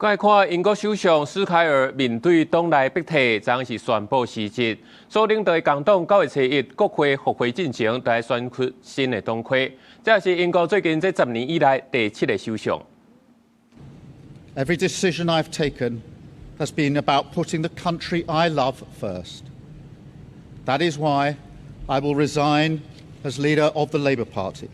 該看英國首相斯凱爾面對黨內迫退，昨是宣布辭職。所領導的工黨9月初1國會復會進程，就來選出新的黨魁。這是英國最近這10年以來第7個首相。Every decision I've taken has been about putting the country I love first. That is why I will resign as leader of the Labour Party.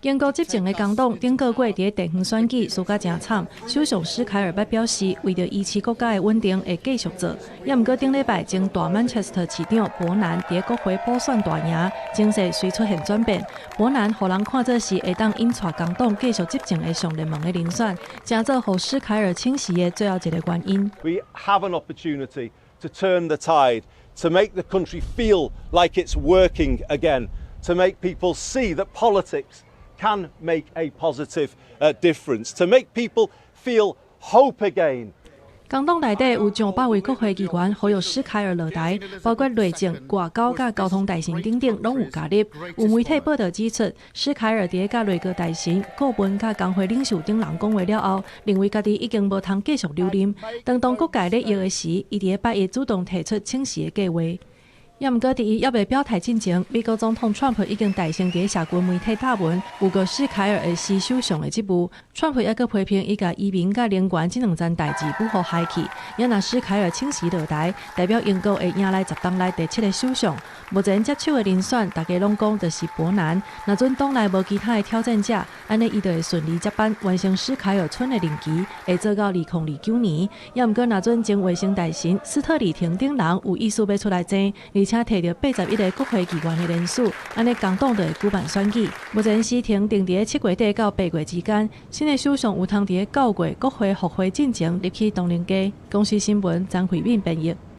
英國執政的工黨頂個月在地方選舉輸甲真慘，首相斯凱爾表示，為了維持國家的穩定，會繼續做。也毋過頂禮拜前大曼徹斯特市長伯南在國會補選大贏，情勢雖出現轉變。伯南予人看作是會當引帶工黨繼續執政的上聯盟的人選，正做予斯凱爾清洗的最後一個原因。We have an opportunity to turn the tide, to make the country feel like it's working again, to make people see that politics can make a positive difference, to make people feel hope again. 工黨內底有上百位國會議員呼籲斯凱爾落台，包括內政、外交甲交通大臣等等，攏有加入。有媒體報道指出，斯凱爾在甲內閣大臣、顧問甲工會領袖等人講話了後，認為家己已經無通繼續留任。當當國界咧搖的時，伊在8月主動提出請辭的計劃。也毋過，佇伊還未表態之前，美國總統川普已經大聲在社群媒體發文，有過斯凱爾會是首相的職務。川普還閣批評伊甲移民甲能源這兩件代志不好害去。也若斯凱爾請辭落台，代表英國會迎來10黨內第7個首相。目前接手的人選，大家攏講就是伯南。若陣黨內無其他的挑戰者，安尼伊就會順利接班，完成斯凱爾剩的任期，會做到2029年。也毋過，若陣前衛生大臣斯特里廷等人有意思要出來爭，且摕到81個國會議員的人數，安尼工黨就會舉辦選舉。目前時程定在7月底到8月之間，新的首相有通在9月國會復會進程入去動員家。公視新聞張惠敏編譯。